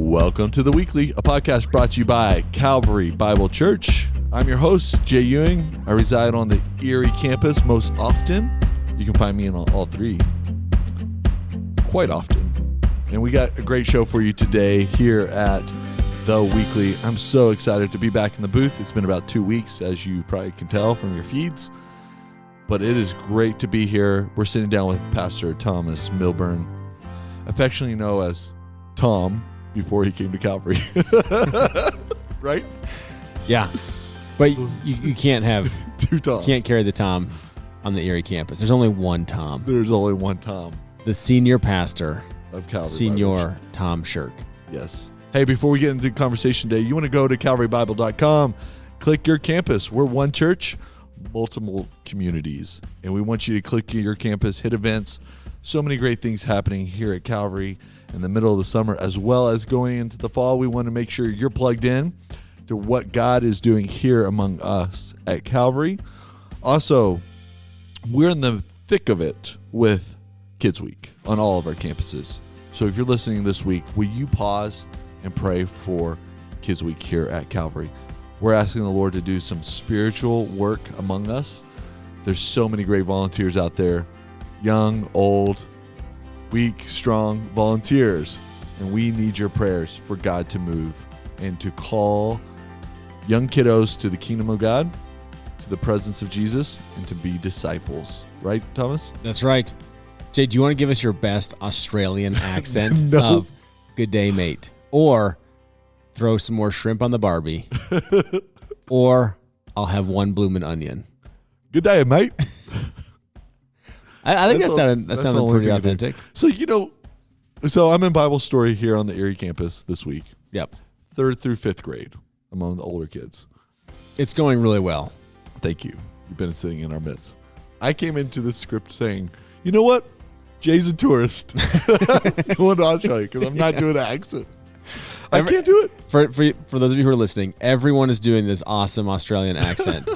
Welcome to The Weekly, a podcast brought to you by Calvary Bible Church. I'm your host, Jay Ewing. I reside on the Erie campus most often. You can find me in all three quite often. And we got a great show for you today here at The Weekly. I'm so excited to be back in the booth. It's been about 2 weeks, as you probably can tell from your feeds. But it is great to be here. We're sitting down with Pastor Thomas Milburn, affectionately known as Tom, before he came to Calvary. Right? Yeah. But you can't have two Toms. Can't carry the Tom on the Erie campus. There's only one Tom. There's only one Tom. The senior pastor Of Calvary Senior Tom Shirk. Yes. Hey, before we get into the conversation today, you want to go to calvarybible.com, click your campus. We're one church, multiple communities. And we want you to click your campus, hit events. So many great things happening here at Calvary in the middle of the summer, as well as going into the fall. We want to make sure you're plugged in to what God is doing here among us at Calvary. Also, we're in the thick of it with Kids Week on all of our campuses. So if you're listening this week, will you pause and pray for Kids Week here at Calvary? We're asking the Lord to do some spiritual work among us. There's so many great volunteers out there, young, old, weak, strong volunteers. And we need your prayers for God to move and to call young kiddos to the kingdom of God, to the presence of Jesus, and to be disciples. Right, Thomas? That's right. Jay, do you want to give us your best Australian accent No. of "Good day, mate"? Or throw some more shrimp on the Barbie? Or I'll have one bloomin' onion. Good day, mate. I think that sounded the pretty only thing to do. authentic. So I'm in Bible story here on the Erie campus this week. Yep. 3rd through 5th grade among the older kids. It's going really well. Thank you. You've been sitting in our midst. I came into this script saying, you know what? Jay's a tourist going to Australia because I'm not doing an accent. I can't do it. For those of you who are listening, everyone is doing this awesome Australian accent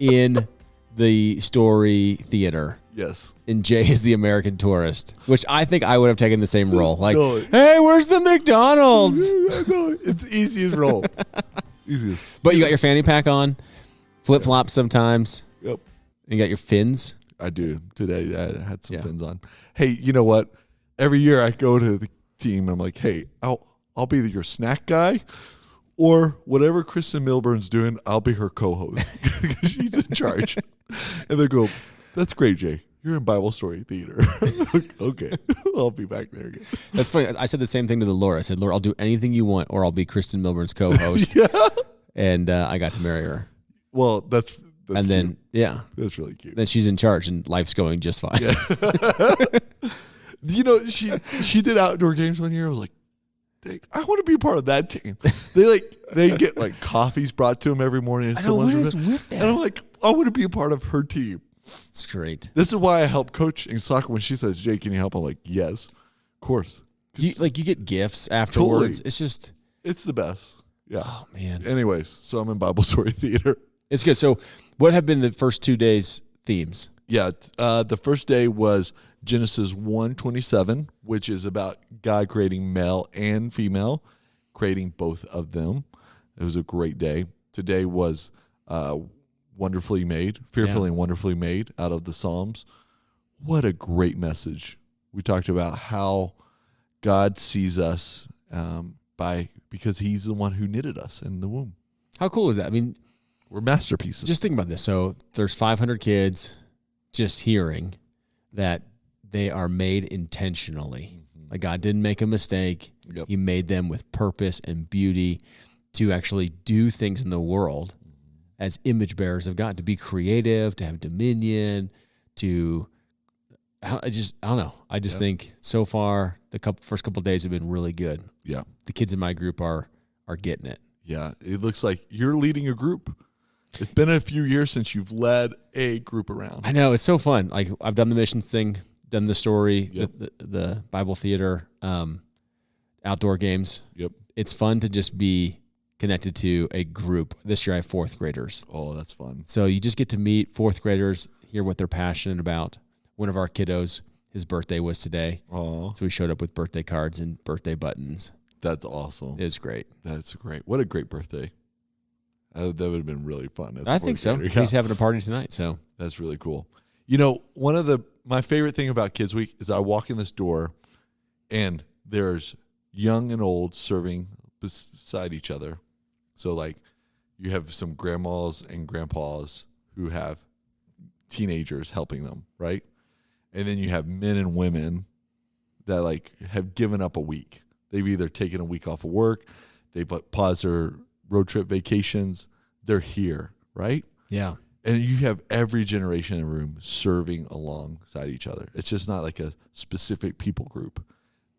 in the Story Theater. Yes. And Jay is the American tourist, which I think I would have taken the same role. Like, No. hey, where's the McDonald's? No, it's the easiest role. Easiest. But you got your fanny pack on, flip-flops sometimes. Yep. And you got your fins. I do. Today I had some Yeah. fins on. Hey, you know what? Every year I go to the team and I'm like, hey, I'll be your snack guy, or whatever Kristen Milburn's doing, I'll be her co-host because she's in charge. And they go, that's great, Jay. You're in Bible Story Theater. Okay, I'll be back there again. That's funny. I said the same thing to the Laura. I said, Laura, I'll do anything you want, or I'll be Kristen Milburn's co-host. Yeah. And I got to marry her. Well, that's and cute. then, yeah. That's really cute. Then she's in charge, and life's going just fine. Yeah. You know, she did outdoor games one year. I was like, dang, I want to be a part of that team. They get like coffees brought to them every morning. I know, what is with that? And I'm like, I want to be a part of her team. It's great. This is why I help coach in soccer. When she says, Jay, can you help? I'm like, yes, of course. You get gifts afterwards. Totally. It's just, It's the best. Yeah. oh, man. Anyways, so I'm in Bible Story Theater. It's good. So what have been the first 2 days' themes? Yeah. The first day was Genesis 1:27, which is about God creating male and female, creating both of them. It was a great day. Today was wonderfully made, fearfully and wonderfully made out of the Psalms. What a great message. We talked about how God sees us because he's the one who knitted us in the womb. How cool is that? I mean, we're masterpieces. just think about this. So there's 500 kids just hearing that they are made intentionally. Mm-hmm. Like God didn't make a mistake. Yep. He made them with purpose and beauty to actually do things in the world as image bearers of God, to be creative, to have dominion, I don't know. I just think so far first couple of days have been really good. Yeah. The kids in my group are getting it. Yeah. It looks like you're leading a group. It's been a few years since you've led a group around. I know, it's so fun. Like I've done the missions thing, done the story, Yep. the Bible theater, outdoor games. Yep. It's fun to just be connected to a group. This year I have 4th graders. Oh, that's fun. So you just get to meet 4th graders, hear what they're passionate about. One of our kiddos, his birthday was today. Oh, So we showed up with birthday cards and birthday buttons. That's awesome. It was great. That's great. What a great birthday. That would have been really fun. I think so. Yeah. He's having a party tonight, so. That's really cool. You know, my favorite thing about Kids Week is I walk in this door and there's young and old serving beside each other. So like you have some grandmas and grandpas who have teenagers helping them, right? And then you have men and women that like have given up a week. They've either taken a week off of work, they paused their road trip vacations. They're here, right? Yeah. And you have every generation in the room serving alongside each other. It's just not like a specific people group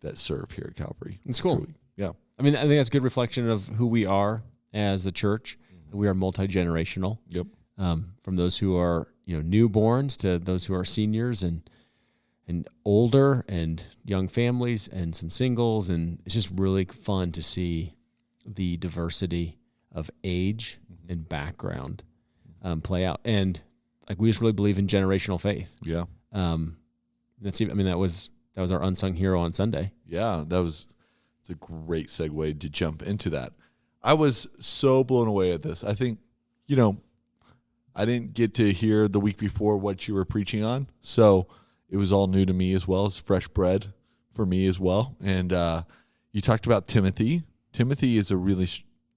that serve here at Calvary. It's cool. Yeah. I mean, I think that's a good reflection of who we are as the church. We are multi-generational. Yep. From those who are, newborns to those who are seniors and older and young families and some singles. And it's just really fun to see the diversity of age and background play out. And like we just really believe in generational faith. Yeah. That was our unsung hero on Sunday. Yeah, it's a great segue to jump into that. I was so blown away at this. I think, I didn't get to hear the week before what you were preaching on, so it was all new to me as well. It's fresh bread for me as well. And you talked about Timothy. Timothy is a really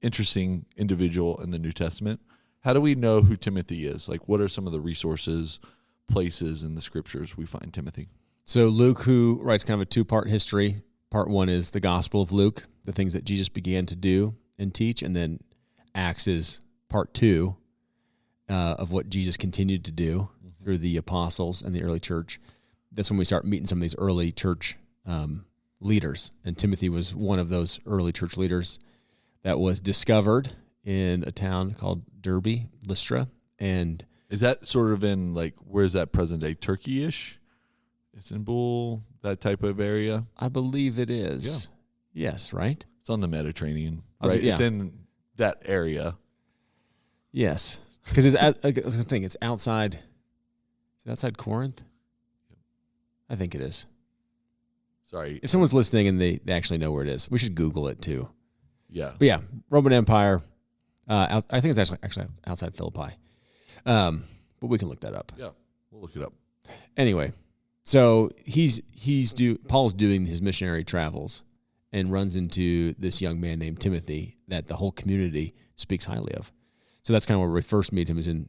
interesting individual in the New Testament. How do we know who Timothy is? Like, what are some of the resources, places in the scriptures we find Timothy? So Luke, who writes kind of a two-part history, part one is the Gospel of Luke, the things that Jesus began to do and teach, and then Acts is part two of what Jesus continued to do through the apostles and the early church. That's when we start meeting some of these early church leaders, and Timothy was one of those early church leaders that was discovered in a town called Derbe, Lystra. And is that sort of in, like, where is that present-day Turkey-ish? Istanbul, that type of area? I believe it is. Yeah. Yes, right? It's on the Mediterranean, right? Yeah. It's in that area. Yes. Because it's outside. Is it outside Corinth? I think it is. Sorry. If someone's listening and they actually know where it is, we should Google it too. Yeah. But yeah, Roman Empire. I think it's actually outside Philippi. But we can look that up. Yeah, we'll look it up. Anyway, so Paul's doing his missionary travels and runs into this young man named Timothy that the whole community speaks highly of. So that's kind of where we first meet him, is in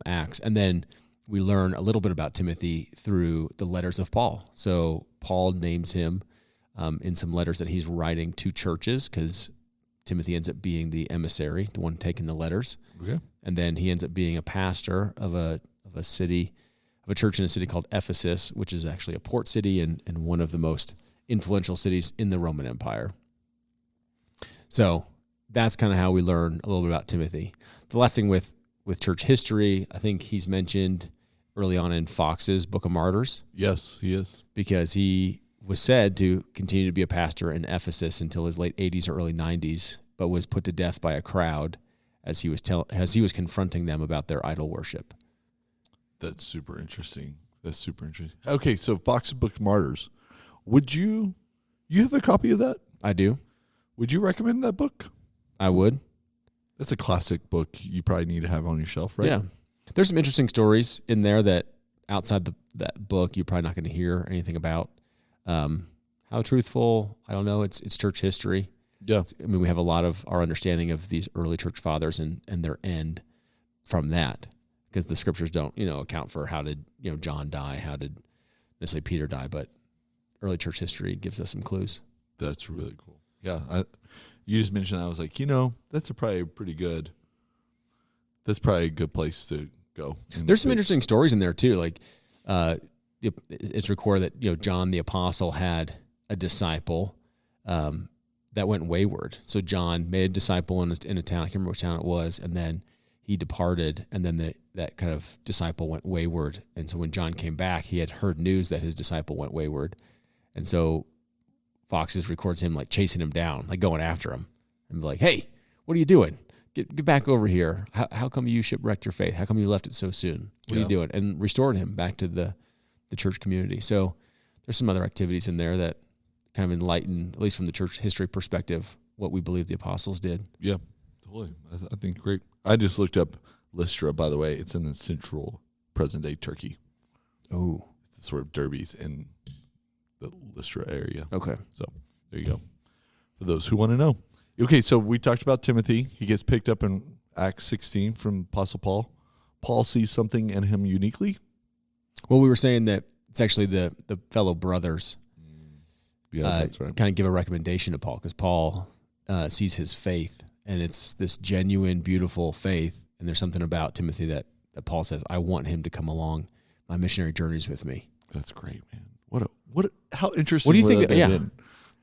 Acts. And then we learn a little bit about Timothy through the letters of Paul. So Paul names him in some letters that he's writing to churches, because Timothy ends up being the emissary, the one taking the letters. Okay. And then he ends up being a pastor of a church in a city called Ephesus, which is actually a port city and one of the most influential cities in the Roman Empire. So that's kind of how we learn a little bit about Timothy. The last thing with church history, I think he's mentioned early on in Fox's Book of Martyrs. Yes, he is. Because he was said to continue to be a pastor in Ephesus until his late 80s or early 90s, but was put to death by a crowd as he was confronting them about their idol worship. That's super interesting. Okay, so Fox's Book of Martyrs. Would you have a copy of that? I do. Would you recommend that book? I would. That's a classic book you probably need to have on your shelf, right? Yeah. There's some interesting stories in there that outside that book you're probably not going to hear anything about. How truthful, I don't know. It's church history. Yeah. We have a lot of our understanding of these early church fathers and their end from that, because the scriptures don't, account for how did, John die, how did necessarily Peter die, but early church history gives us some clues. That's really cool. Yeah. You just mentioned that. I was like, that's probably a good place to go. There's some interesting stories in there too. Like, it's recorded that, John the apostle had a disciple that went wayward. So John made a disciple in a town, I can't remember which town it was, and then he departed, and then that kind of disciple went wayward. And so when John came back, he had heard news that his disciple went wayward. And so Foxes records him like chasing him down, like going after him, and be like, "Hey, what are you doing? Get back over here. How come you shipwrecked your faith? How come you left it so soon? What are you doing?" And restored him back to the church community. So there's some other activities in there that kind of enlighten, at least from the church history perspective, what we believe the apostles did. Yeah, totally. I think great. I just looked up Lystra, by the way. It's in the central present-day Turkey. Oh. It's the sort of derbies in the Lystra area. Okay. So there you go. For those who want to know. Okay, so we talked about Timothy. He gets picked up in Acts 16 from Apostle Paul. Paul sees something in him uniquely. Well, we were saying that it's actually the fellow brothers. Yeah, that's right. Kind of give a recommendation to Paul, because Paul sees his faith, and it's this genuine, beautiful faith. And there's something about Timothy that Paul says, I want him to come along my missionary journeys with me. That's great, man. How interesting. What do you think? Yeah.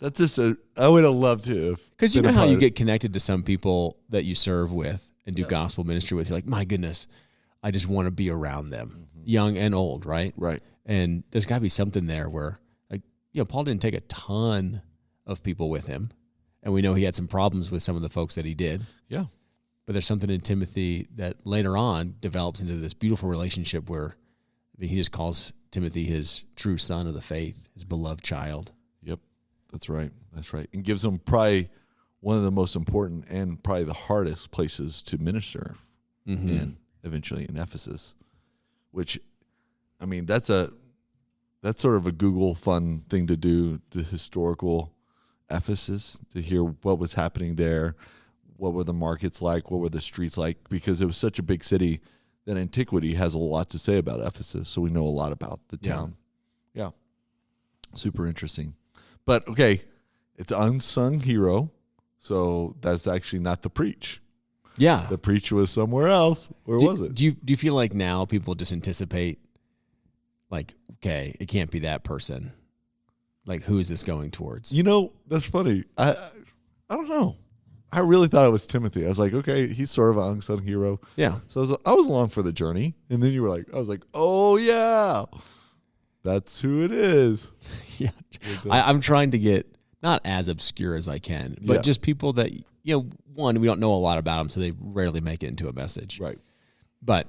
That's just I would have loved to. Because you know how you get connected to some people that you serve with and do gospel ministry with. You're like, my goodness, I just want to be around them, young and old, right? Right. And there's got to be something there where, like, Paul didn't take a ton of people with him, and we know he had some problems with some of the folks that he did. Yeah. But there's something in Timothy that later on develops into this beautiful relationship where, he just calls Timothy his true son of the faith, his beloved child. Yep. That's right. That's right. And gives him probably one of the most important and probably the hardest places to minister in, eventually in Ephesus, which, I mean, that's sort of a Google fun thing to do, the historical Ephesus, to hear what was happening there, what were the markets like, what were the streets like, because it was such a big city that antiquity has a lot to say about Ephesus, so we know a lot about the town. Yeah. Super interesting. But, okay, it's unsung hero, so that's actually not the preach. Yeah. The preach was somewhere else. Where was it? Do you feel like now people just anticipate, like, okay, it can't be that person? Like, who is this going towards? That's funny. I don't know. I really thought it was Timothy. I was like, okay, he's sort of an unsung hero. Yeah. So I was along for the journey, and then I was like, oh yeah, that's who it is. Yeah. I'm trying to get not as obscure as I can, but just people that, one, we don't know a lot about them, so they rarely make it into a message. Right. But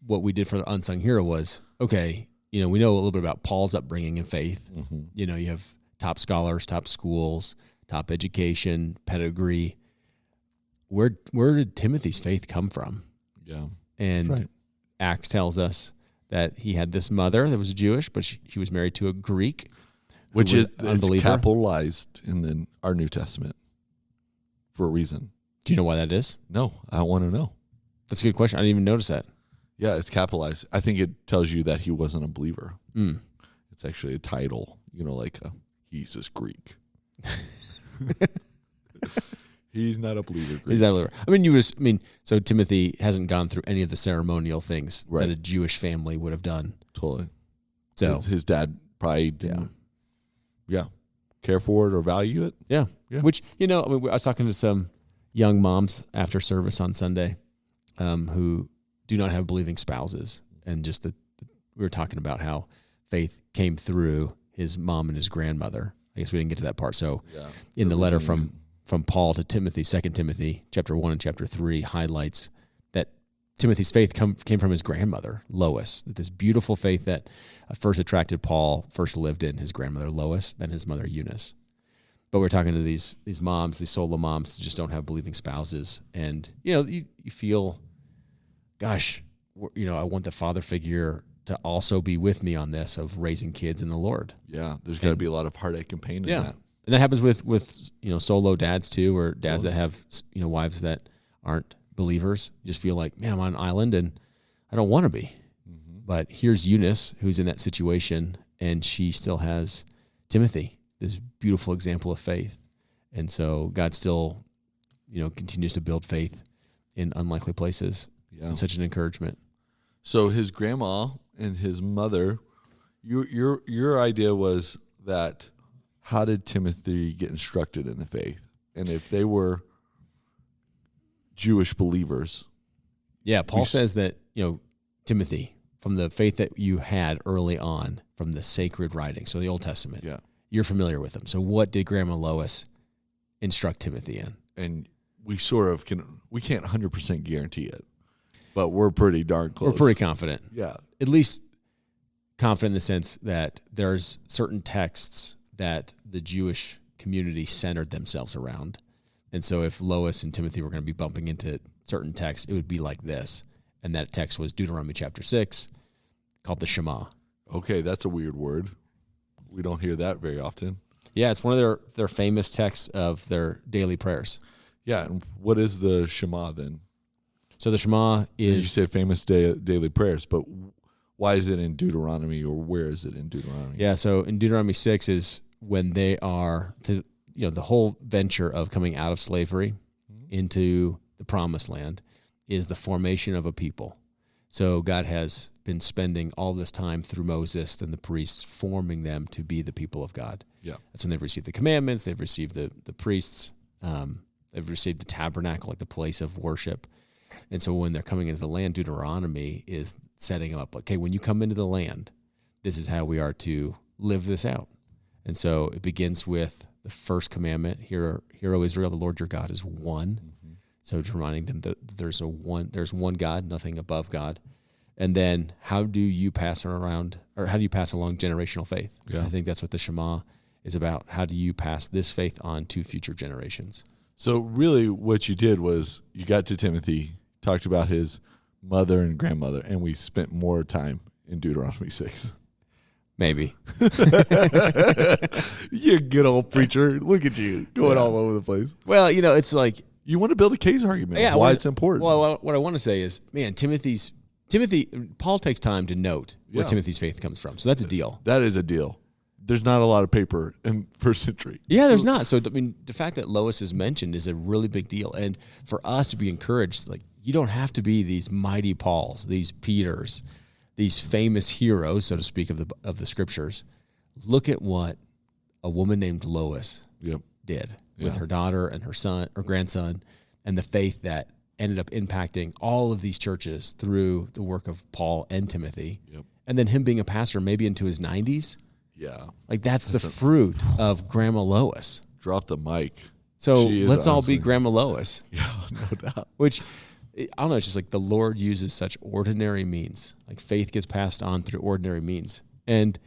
what we did for the unsung hero was, okay, we know a little bit about Paul's upbringing and faith. Mm-hmm. You have top scholars, top schools, top education, pedigree. Where did Timothy's faith come from? Yeah. And Acts tells us that he had this mother that was Jewish, but she was married to a Greek, which is capitalized in our New Testament for a reason. Do you know why that is? No, I want to know. That's a good question. I didn't even notice that. Yeah, it's capitalized. I think it tells you that he wasn't a believer. Mm. It's actually a title, like he's this Greek. He's not a believer. Greek. He's not a believer. So Timothy hasn't gone through any of the ceremonial things that a Jewish family would have done. Totally. So his dad probably didn't care for it or value it. Yeah. Which, I was talking to some young moms after service on Sunday who do not have believing spouses. And just we were talking about how faith came through his mom and his grandmother. I guess we didn't get to that part. So in the letter from Paul to Timothy, 2 Timothy, chapter 1 and chapter 3 highlights that Timothy's faith came from his grandmother, Lois. That this beautiful faith that first attracted Paul, first lived in his grandmother, Lois, then his mother, Eunice. But we're talking to these moms, these solo moms who just don't have believing spouses. And, you feel, gosh, I want the father figure to also be with me on this of raising kids in the Lord. Yeah, there's got to be a lot of heartache and pain in that. And that happens with solo dads too, or dads that have wives that aren't believers. You just feel like, man, I'm on an island and I don't want to be. Mm-hmm. But here's Eunice, who's in that situation, and she still has Timothy, this beautiful example of faith. And so God still, continues to build faith in unlikely places. Yeah, and such an encouragement. So his grandma and his mother, your idea was that. How did Timothy get instructed in the faith? And if they were Jewish believers. Yeah, Paul says that, Timothy, from the faith that you had early on, from the sacred writings, so the Old Testament, you're familiar with them. So what did Grandma Lois instruct Timothy in? And we we can't 100% guarantee it, but we're pretty darn close. We're pretty confident. Yeah. At least confident in the sense that there's certain texts that the Jewish community centered themselves around. And so if Lois and Timothy were going to be bumping into certain texts, it would be like this. And that text was Deuteronomy chapter 6, called the Shema. Okay, that's a weird word. We don't hear that very often. Yeah, it's one of their famous texts of their daily prayers. Yeah, and what is the Shema then? So the Shema You is... said famous daily prayers, but why is it in Deuteronomy, or where is it in Deuteronomy? Yeah, so in Deuteronomy 6 is when they are, the whole venture of coming out of slavery into the promised land is the formation of a people. So God has been spending all this time through Moses and the priests forming them to be the people of God. Yeah. That's when they've received the commandments, they've received the priests, they've received the tabernacle, like the place of worship. And so when they're coming into the land, Deuteronomy is setting them up. Okay, when you come into the land, this is how we are to live this out. And so it begins with the first commandment, Hear, O Israel, the Lord your God is one. Mm-hmm. So it's reminding them that there's one God, nothing above God. And then how do you pass along generational faith? Yeah. I think that's what the Shema is about. How do you pass this faith on to future generations? So really what you did was you got to Timothy, talked about his mother and grandmother, and we spent more time in Deuteronomy 6. Maybe. You're a good old preacher. Look at you going all over the place. Well, it's like... You want to build a case argument. Yeah, why it's important. Well, what I want to say is, man, Paul takes time to note where Timothy's faith comes from. So that's a deal. That is a deal. There's not a lot of paper in first century. Yeah, there's not. So, I mean, the fact that Lois is mentioned is a really big deal. And for us to be encouraged, like, you don't have to be these mighty Pauls, these Peters, these famous heroes, so to speak, of the scriptures. Look at what a woman named Lois did with her daughter and her grandson, and the faith that ended up impacting all of these churches through the work of Paul and Timothy. Yep. And then him being a pastor maybe into his 90s. Yeah. Like that's the fruit of Grandma Lois. Drop the mic. So let's all be Grandma Lois. Yeah, no doubt. Which, I don't know, it's just like the Lord uses such ordinary means. Like faith gets passed on through ordinary means. And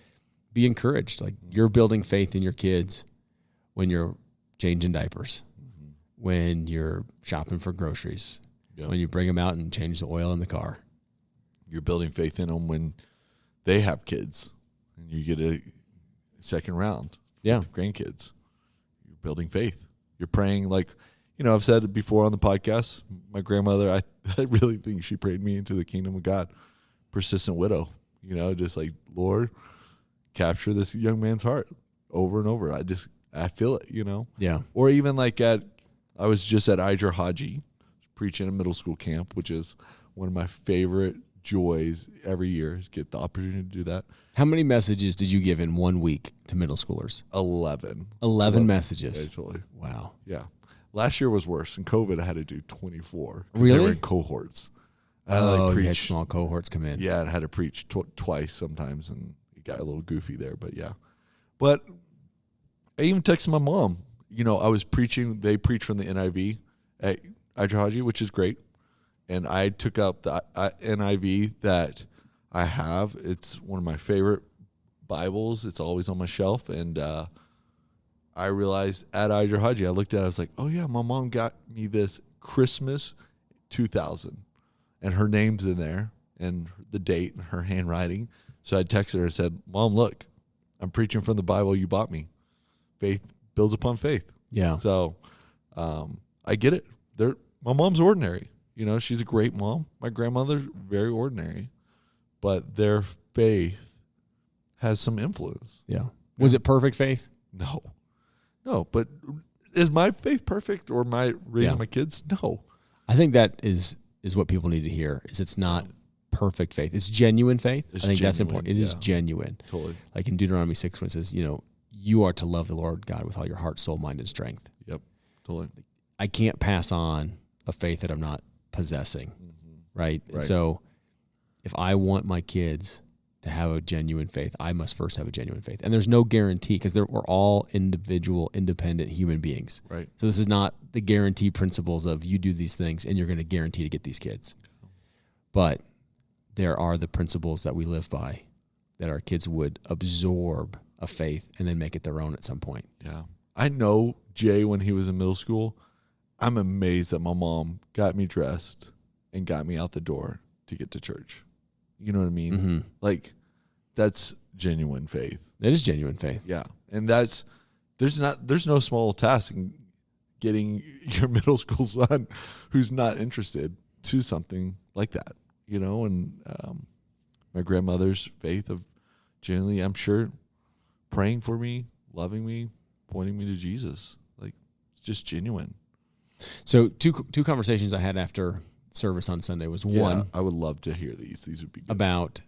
be encouraged. Like you're building faith in your kids when you're changing diapers, when you're shopping for groceries, when you bring them out and change the oil in the car. You're building faith in them when they have kids and you get a second round with grandkids. You're building faith. You're praying like, I've said it before on the podcast. My grandmother, I really think she prayed me into the kingdom of God. Persistent widow, just like, Lord, capture this young man's heart over and over. I feel it, Yeah. Or even like I was just at Iger Haji preaching a middle school camp, which is one of my favorite joys every year is get the opportunity to do that. How many messages did you give in 1 week to middle schoolers? 11 messages. Yeah, totally. Wow. Yeah. Last year was worse. In COVID, I had to do 24. Really? They were in cohorts. You had small cohorts come in. Yeah, I had to preach twice sometimes, and it got a little goofy there, but yeah. But I even texted my mom. I was preaching. They preach from the NIV at Iger Haji, which is great. And I took out the NIV that I have. It's one of my favorite Bibles. It's always on my shelf. And I realized at Iger Haji, I looked at it, I was like, oh, yeah, my mom got me this Christmas 2000. And her name's in there and the date and her handwriting. So I texted her and said, Mom, look, I'm preaching from the Bible you bought me. Faith builds upon faith. Yeah. So I get it. My mom's ordinary. She's a great mom. My grandmother's very ordinary. But their faith has some influence. Yeah. Was it perfect faith? No. But is my faith perfect or my raising my kids? No. I think that is what people need to hear. Is it's not perfect faith. It's genuine faith. I think that's important. It is genuine. Totally. Like in Deuteronomy 6 when it says, you are to love the Lord God with all your heart, soul, mind, and strength. Yep. Totally. I can't pass on a faith that I'm not possessing. Right? And so if I want my kids to have a genuine faith, I must first have a genuine faith. And there's no guarantee because we're all individual, independent human beings. Right. So this is not the guarantee principles of you do these things and you're going to guarantee to get these kids. But there are the principles that we live by that our kids would absorb of faith and then make it their own at some point. Yeah. I know Jay when he was in middle school. I'm amazed that my mom got me dressed and got me out the door to get to church. You know what I mean? Mm-hmm. Like, that's genuine faith. It is genuine faith. Yeah. And there's no small task in getting your middle school son who's not interested to something like that, you know? And my grandmother's faith of genuinely, I'm sure, praying for me, loving me, pointing me to Jesus. Like, it's just genuine. So two conversations I had after service on Sunday was one. I would love to hear these. These would be good. About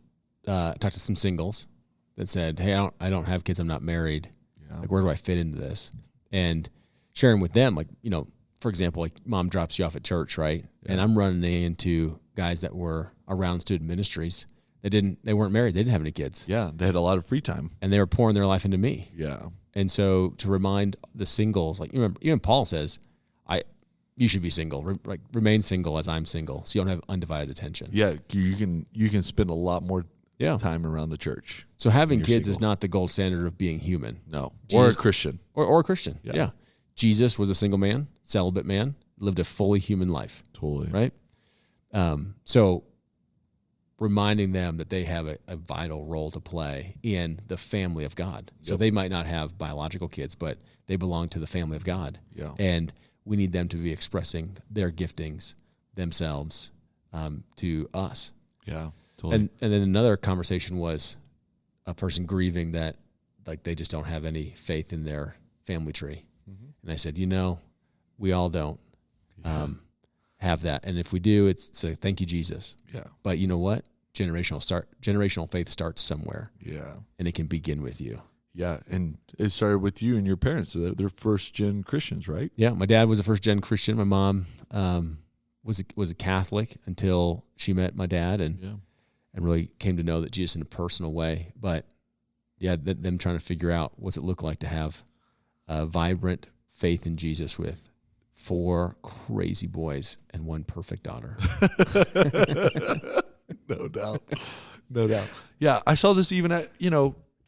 talked to some singles that said, "Hey, I don't have kids. I'm not married. Yeah. Like, where do I fit into this?" And sharing with them, like, you know, for example, like mom drops you off at church, right? Yeah. And I'm running into guys that were around student ministries. They weren't married. They didn't have any kids. Yeah, they had a lot of free time. And they were pouring their life into me. Yeah. And so to remind the singles, like, you remember, even Paul says, you should be single, remain single as I'm single, so you don't have undivided attention. Yeah, you can spend a lot more time around the church. So having kids single. is not the gold standard of being human. No, Jesus, or a Christian. Or a Christian. Yeah. Yeah. Jesus was a single man, celibate man, lived a fully human life. Totally. Right? So reminding them that they have a vital role to play in the family of God. So they might not have biological kids, but they belong to the family of God. Yeah. And we need them to be expressing their giftings themselves to us. Yeah, totally. And then another conversation was a person grieving that, like, they just don't have any faith in their family tree. Mm-hmm. And I said, we all don't have that. And if we do, it's a thank you, Jesus. Yeah. But you know what? Generational faith starts somewhere. Yeah. And it can begin with you. Yeah, and it started with you and your parents. So they're first-gen Christians, right? Yeah, my dad was a first-gen Christian. My mom was a Catholic until she met my dad and really came to know that Jesus in a personal way. But, yeah, them trying to figure out what's it look like to have a vibrant faith in Jesus with 4 crazy boys and 1 perfect daughter. No doubt. No doubt. Yeah, I saw this even at,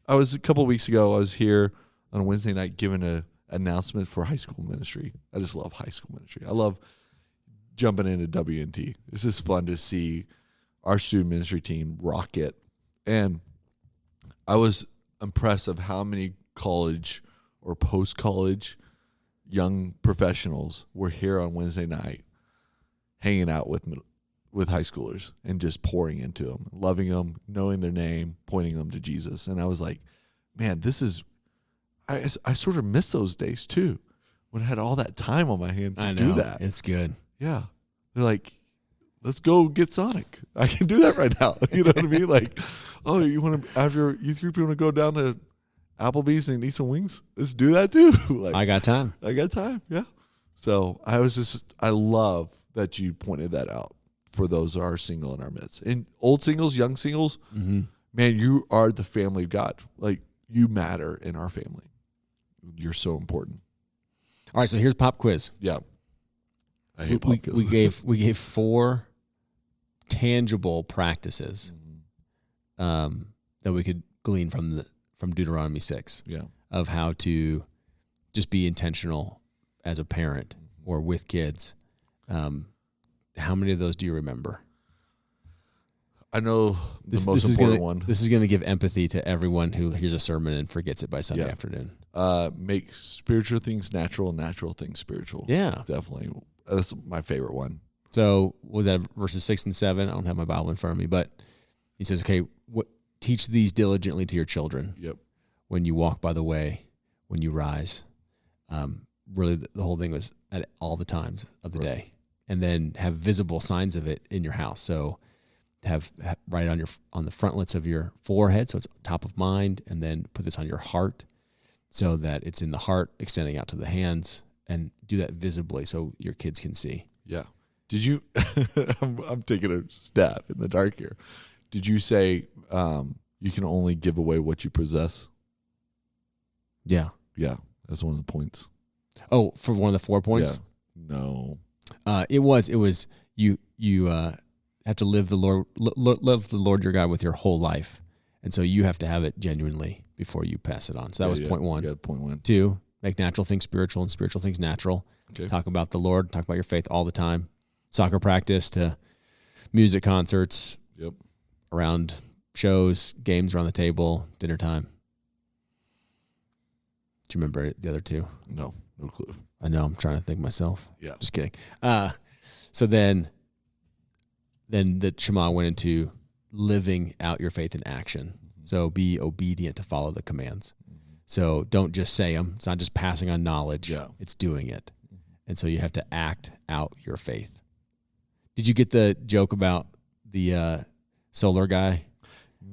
I was a couple of weeks ago, I was here on a Wednesday night giving an announcement for high school ministry. I just love high school ministry. I love jumping into WNT. It's just fun to see our student ministry team rock it. And I was impressed of how many college or post-college young professionals were here on Wednesday night hanging out with high schoolers and just pouring into them, loving them, knowing their name, pointing them to Jesus. And I was like, man, I sort of miss those days too, when I had all that time on my hand to do that. It's good. Yeah. They're like, let's go get Sonic. I can do that right now. You know what I mean? Like, oh, you want to, after you 3 people want to go down to Applebee's and eat some wings? Let's do that too. Like, I got time. Yeah. So I love that you pointed that out for those who are single in our midst. And old singles, young singles, mm-hmm. Man, you are the family of God. Like, you matter in our family. You're so important. All right, so here's pop quiz. Yeah. I hate pop quiz. We gave 4 tangible practices that we could glean from Deuteronomy 6 of how to just be intentional as a parent or with kids. How many of those do you remember? I know the most important one. This is going to give empathy to everyone who hears a sermon and forgets it by Sunday afternoon. Make spiritual things natural and natural things spiritual. Yeah. Definitely. That's my favorite one. So was that verses 6 and 7? I don't have my Bible in front of me, but he says, okay, teach these diligently to your children. Yep. When you walk by the way, when you rise. Really, the whole thing was at all the times of the day. And then have visible signs of it in your house. So have right on the frontlets of your forehead, so it's top of mind, and then put this on your heart so that it's in the heart, extending out to the hands, and do that visibly so your kids can see. Yeah. Did you? I'm taking a stab in the dark here. Did you say you can only give away what you possess? Yeah. Yeah, that's one of the points. Oh, for one of the 4 points? Yeah. No. It was you have to live the Lord your God with your whole life, and so you have to have it genuinely before you pass it on. So that was point one. Yeah, point one. 2, make natural things spiritual and spiritual things natural. Okay. Talk about the Lord, talk about your faith all the time. Soccer practice to music concerts, Yep. around shows, games around the table, dinner time. Do you remember the other 2? No clue. I know, I'm trying to think myself. Yeah. Just kidding. So then the Shema went into living out your faith in action. So be obedient to follow the commands. So don't just say them. It's not just passing on knowledge. Yeah. It's doing it. And so you have to act out your faith. Did you get the joke about the solar guy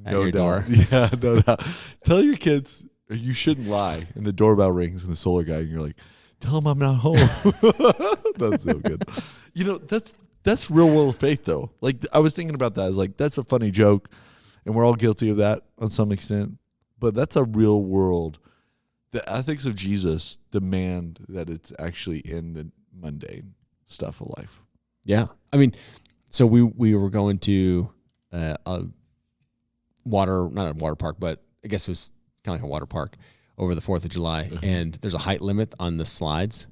at your door? Yeah, no doubt. Tell your kids you shouldn't lie, and the doorbell rings, and the solar guy, and you're like, tell him I'm not home. That's so good. You know, that's real world faith, though. Like, I was thinking about that. I was like, that's a funny joke, and we're all guilty of that on some extent. But that's a real world. The ethics of Jesus demand that it's actually in the mundane stuff of life. Yeah. I mean, so we were going to not a water park, but I guess it was kind of like a water park over the 4th of July. And there's a height limit on the slides.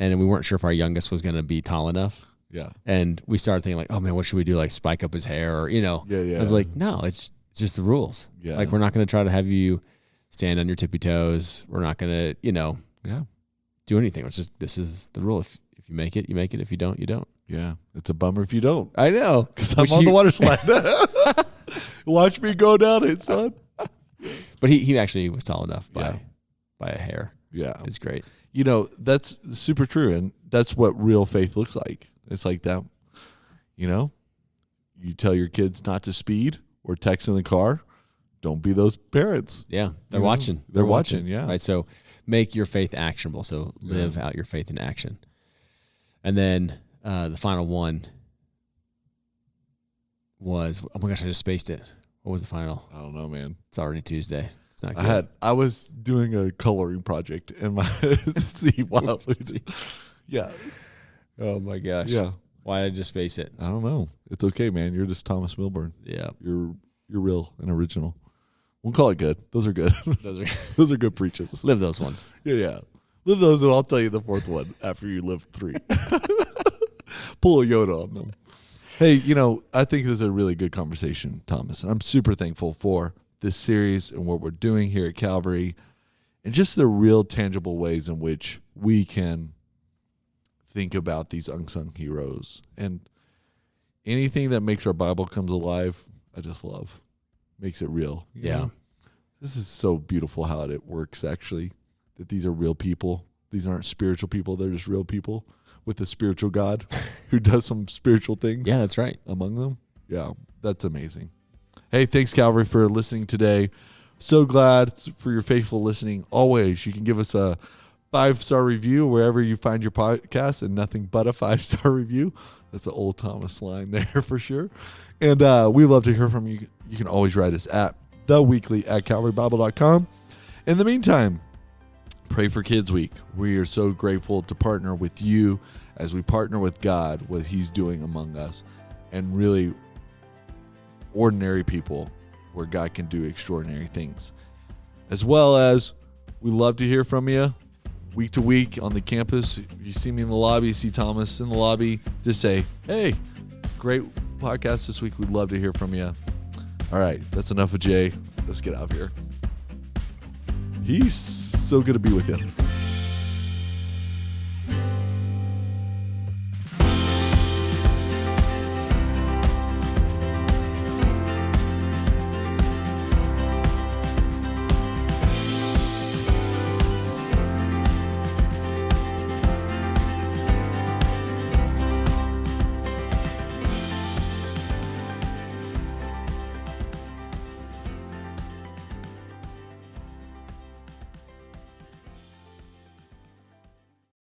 And we weren't sure if our youngest was going to be tall enough. Yeah. And we started thinking like, oh man, what should we do? Like spike up his hair or, Yeah. I was like, no, it's just the rules. Yeah. Like, we're not going to try to have you stand on your tippy toes. We're not going to, do anything. It's just, this is the rule. If you make it, you make it. If you don't, you don't. Yeah. It's a bummer if you don't. I know. Because I'm on the water slide. Watch me go down it, son. But he actually was tall enough by a hair. Yeah. It's great. That's super true. And that's what real faith looks like. It's like that, you tell your kids not to speed or text in the car. Don't be those parents. Yeah. They're watching. They're watching. Yeah. Right. So make your faith actionable. So live out your faith in action. And then the final one was, oh my gosh, I just spaced it. What was the final? I don't know, man. It's already Tuesday. It's not good. I was doing a coloring project in my Yeah. Oh my gosh. Yeah. Why did I just space it? I don't know. It's okay, man. You're just Thomas Milburn. Yeah. You're real and original. We'll call it good. Those are good. Those are good preaches. live those ones. Yeah. Live those, and I'll tell you the 4th one after you live 3. Pull a Yoda on them. Hey, I think this is a really good conversation, Thomas. And I'm super thankful for this series and what we're doing here at Calvary and just the real tangible ways in which we can think about these unsung heroes. And anything that makes our Bible comes alive, I just love. Makes it real. Yeah. This is so beautiful how it works, actually, that these are real people. These aren't spiritual people. They're just real people with a spiritual God who does some spiritual things. Yeah, that's right. Among them. Yeah, that's amazing. Hey, thanks, Calvary, for listening today. So glad for your faithful listening. Always, you can give us a 5-star review wherever you find your podcast, and nothing but a 5-star review. That's an old Thomas line there for sure. And we love to hear from you. You can always write us at theweekly@calvarybible.com. In the meantime, pray for Kids Week. We are so grateful to partner with you as we partner with God, what He's doing among us, and really ordinary people where God can do extraordinary things. As well as we love to hear from you week to week on the campus. If you see me in the lobby, see Thomas in the lobby, just say, hey, great podcast this week. We'd love to hear from you. All right, that's enough of Jay. Let's get out of here. He's so good to be with you.